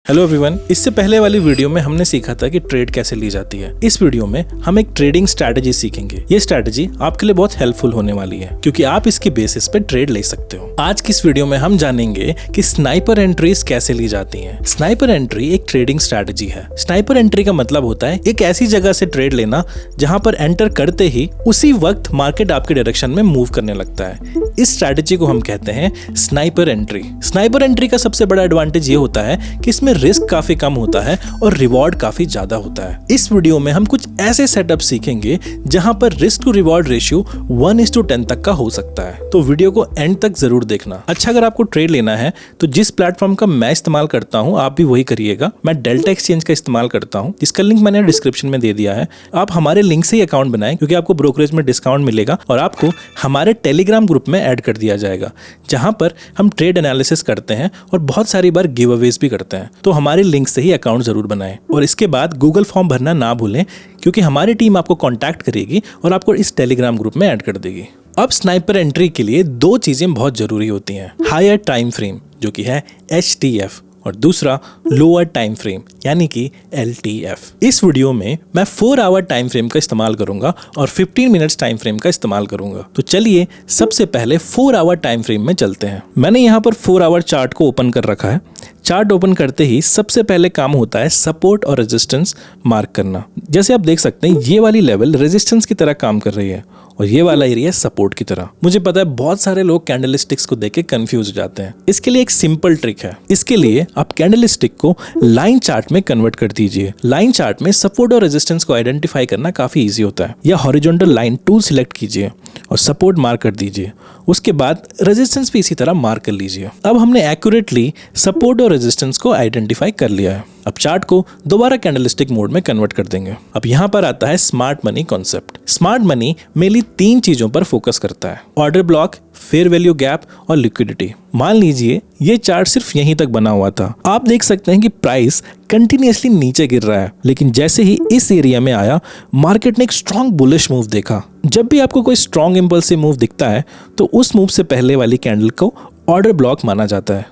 Hello everyone, इससे पहले वाली वीडियो में हमने सीखा था कि ट्रेड कैसे ली जाती है। इस वीडियो में हम एक ट्रेडिंग स्ट्रैटेजी सीखेंगे। ये स्ट्रैटेजी आपके लिए बहुत हेल्पफुल होने वाली है क्योंकि आप इसकी बेसिस पे ट्रेड ले सकते हो। आज की इस वीडियो में हम जानेंगे कि स्नाइपर एंट्रीज कैसे ली जाती हैं। स्नाइपर एंट्री एक ट्रेडिंग स्ट्रैटेजी है। स्नाइपर एंट्री का मतलब होता है एक ऐसी जगह से ट्रेड लेना जहां पर एंटर करते ही उसी वक्त मार्केट आपके डायरेक्शन में मूव करने लगता है। इस स्ट्रैटेजी को हम कहते हैं स्नाइपर एंट्री। स्नाइपर एंट्री का सबसे बड़ा एडवांटेज ये होता है कि इसमें रिस्क काफी कम होता है और रिवॉर्ड काफी ज्यादा होता है। इस वीडियो में हम कुछ ऐसे सेटअप सीखेंगे जहां पर रिस्क टू रिवॉर्ड रेशियो 1:10 तक का हो सकता है। तो वीडियो को एंड तक जरूर देखना। अच्छा, अगर आपको ट्रेड लेना है तो जिस प्लेटफॉर्म का मैं इस्तेमाल करता हूं आप भी वही करिएगा। मैं डेल्टा एक्सचेंज का इस्तेमाल करता हूं, जिसका लिंक मैंने डिस्क्रिप्शन में दे दिया है। आप हमारे लिंक से ही अकाउंट बनाएं क्योंकि आपको ब्रोकरेज में डिस्काउंट मिलेगा और आपको हमारे टेलीग्राम ग्रुप में ऐड कर दिया जाएगा जहां पर हम ट्रेड एनालिसिस करते हैं और बहुत सारी बार गिव अवेज भी करते हैं। तो हमारे लिंक से ही अकाउंट जरूर बनाएं और इसके बाद गूगल फॉर्म भरना ना भूलें क्योंकि हमारी टीम आपको कांटेक्ट करेगी और आपको इस टेलीग्राम ग्रुप में ऐड कर देगी। अब स्नाइपर एंट्री के लिए दो चीजें बहुत जरूरी होती हैं। हायर टाइम फ्रेम जो कि है HTF और दूसरा लोअर टाइम फ्रेम यानी कि LTF। इस वीडियो में मैं 4 आवर टाइम फ्रेम का इस्तेमाल करूंगा और 15 मिनट्स टाइम फ्रेम का इस्तेमाल करूंगा। तो चलिए सबसे पहले 4 आवर टाइम फ्रेम में चलते हैं। मैंने यहाँ पर 4 आवर चार्ट को ओपन कर रखा है। चार्ट ओपन करते ही सबसे पहले काम होता है सपोर्ट और रेजिस्टेंस मार्क करना। जैसे आप देख सकते हैं ये वाली लेवल रेजिस्टेंस की तरह काम कर रही है और ये वाला एरिया सपोर्ट की तरह। मुझे पता है बहुत सारे लोग कैंडलस्टिक्स को देख के कंफ्यूज हो जाते हैं। इसके लिए एक सिंपल ट्रिक है। इसके लिए आप कैंडलस्टिक को लाइन चार्ट में कन्वर्ट कर दीजिए। लाइन चार्ट में सपोर्ट और रेजिस्टेंस को आइडेंटिफाई करना काफी इजी होता है। या हॉरिजॉन्टल लाइन टूल सिलेक्ट कीजिए और सपोर्ट मार्क कर दीजिए। उसके बाद रेजिस्टेंस भी इसी तरह मार्क कर लीजिए। अब हमने एक्यूरेटली सपोर्ट और रेजिस्टेंस को आइडेंटिफाई कर लिया है। अब चार्ट को दोबारा कैंडलस्टिक मोड में कन्वर्ट कर देंगे। अब यहाँ पर आता है smart money concept. Smart money mainly 3 चीजों पर फोकस करता है: order block, fair value gap और लिक्विडिटी। मान लीजिए ये चार्ट सिर्फ यहीं तक बना हुआ था। आप देख सकते हैं कि प्राइस कंटिन्यूअसली नीचे गिर रहा है, लेकिन जैसे ही इस एरिया में आया मार्केट ने एक स्ट्रॉन्ग बुलिश मूव देखा। जब भी आपको कोई स्ट्रॉन्ग इंपल्सिव मूव दिखता है तो उस मूव से पहले वाली कैंडल को ऑर्डर ब्लॉक माना जाता है।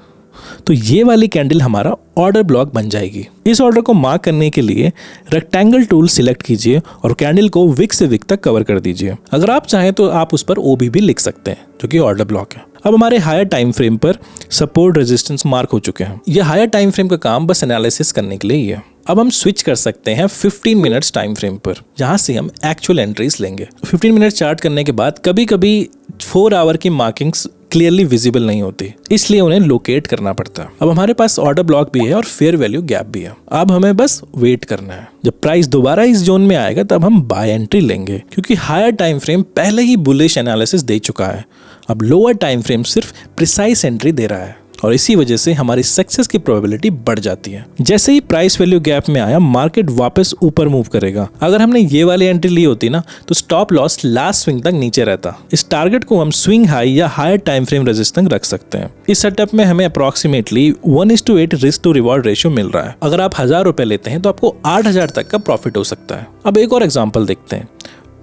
तो ये वाली कैंडल हमारा ऑर्डर ब्लॉक बन जाएगी। इस ऑर्डर को मार्क करने के लिए रेक्टेंगल टूल सिलेक्ट कीजिए और कैंडल को विक से विक तक कवर कर दीजिए। अगर आप चाहें तो आप उस पर OB भी लिख सकते हैं जो कि ऑर्डर ब्लॉक है। अब हमारे हायर टाइम फ्रेम पर सपोर्ट रेजिस्टेंस मार्क हो चुके हैं। ये हायर टाइम फ्रेम का काम बस एनालिसिस करने के लिए ही है। अब हम स्विच कर सकते हैं 15 मिनट्स टाइम फ्रेम पर, जहां से हम एक्चुअल एंट्रीज लेंगे। 15 मिनट चार्ट करने के बाद कभी कभी 4 आवर की मार्किंग्स क्लियरली विजिबल नहीं होती, इसलिए उन्हें लोकेट करना पड़ता है। अब हमारे पास ऑर्डर ब्लॉक भी है और फेयर वैल्यू गैप भी है। अब हमें बस वेट करना है। जब प्राइस दोबारा इस जोन में आएगा तब हम बाय एंट्री लेंगे क्योंकि हायर टाइम फ्रेम पहले ही बुलिश एनालिसिस दे चुका है। अब लोअर टाइम फ्रेम सिर्फ प्रिसाइज एंट्री दे रहा है और इसी वजह से हमारी सक्सेस की प्रोबेबिलिटी बढ़ जाती है। जैसे ही प्राइस वैल्यू गैप में आया मार्केट वापस ऊपर मूव करेगा। अगर हमने ये वाली एंट्री ली होती ना तो स्टॉप लॉस लास्ट स्विंग तक नीचे रहता। इस टारगेट को हम स्विंग हाई या हायर टाइम फ्रेम रेजिस्टेंस रख सकते हैं। इस सेटअप में हमें approximately 1:8 risk to reward ratio मिल रहा है। अगर आप 1000 रुपए लेते हैं तो आपको 8000 तक का प्रॉफिट हो सकता है। अब एक और एग्जाम्पल देखते हैं।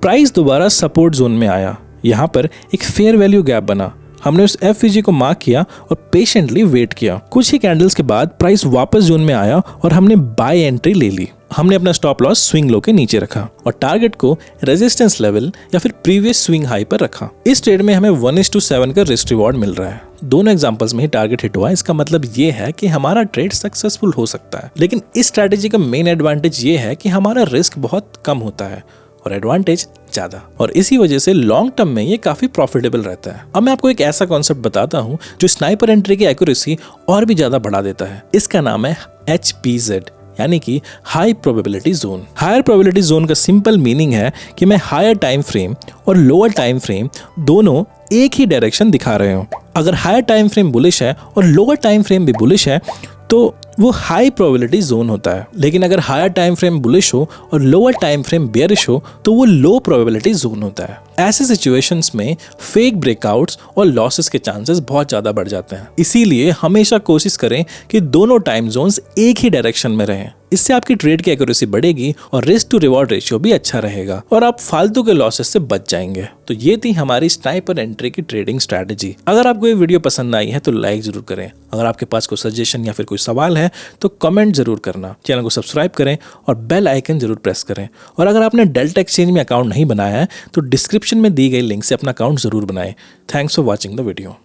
प्राइस दोबारा सपोर्ट जोन में आया। यहाँ पर एक फेयर वैल्यू गैप बना। हमने उस FVG को मार्क किया और पेशेंटली वेट किया। कुछ ही कैंडल्स के बाद प्राइस वापस जोन में आया और हमने बाय एंट्री ले ली। हमने अपना स्टॉप लॉस स्विंग लो के नीचे रखा और टारगेट को रेजिस्टेंस लेवल या फिर प्रीवियस स्विंग हाई पर रखा। इस ट्रेड में हमें 1:7 का रिस्क रिवॉर्ड मिल रहा है। दोनों एग्जांपल्स में ही टारगेट हिट हुआ। इसका मतलब ये है कि हमारा ट्रेड सक्सेसफुल हो सकता है। लेकिन इस स्ट्रैटेजी का मेन एडवांटेज ये है कि हमारा रिस्क बहुत कम होता है और एडवांटेज ज्यादा, और इसी वजह से लॉन्ग टर्म में ये काफी प्रॉफिटेबल रहता है। अब मैं आपको एक ऐसा कॉन्सेप्ट बताता हूँ जो स्नाइपर एंट्री की एक्यूरेसी और भी ज्यादा बढ़ा देता है। इसका नाम है HPZ यानी कि high probability zone. Higher probability zone का सिंपल मीनिंग है कि मैं हायर टाइम फ्रेम और लोअर टाइम फ्रेम दोनों एक ही डायरेक्शन दिखा रहे हो। अगर हायर टाइम फ्रेम बुलिश है और लोअर टाइम फ्रेम भी बुलिश है तो वो हाई प्रोबेबिलिटी जोन होता है। लेकिन अगर हायर टाइम फ्रेम बुलिश हो और लोअर टाइम फ्रेम बेयरिश हो तो वो लो प्रोबेबिलिटी जोन होता है। ऐसे सिचुएशंस में फेक ब्रेकआउट्स और लॉसेस के चांसेस बहुत ज्यादा बढ़ जाते हैं। इसीलिए हमेशा कोशिश करें कि दोनों टाइम जोन्स एक ही डायरेक्शन में रहें। इससे आपकी ट्रेड की एक्यूरेसी बढ़ेगी और रिस्क टू रिवॉर्ड रेशियो भी अच्छा रहेगा और आप फालतू के लॉसेस से बच जाएंगे। तो ये थी हमारी स्नाइपर एंट्री की ट्रेडिंग स्ट्रैटेजी। अगर आपको ये वीडियो पसंद आई है तो लाइक जरूर करें। अगर आपके पास कोई सजेशन या फिर कोई सवाल है तो कमेंट जरूर करना। चैनल को सब्सक्राइब करें और बेल आइकन जरूर प्रेस करें। और अगर आपने डेल्टा एक्सचेंज में अकाउंट नहीं बनाया है तो डिस्क्रिप्शन में दी गई लिंक से अपना अकाउंट जरूर बनाएं। Thanks for watching the video.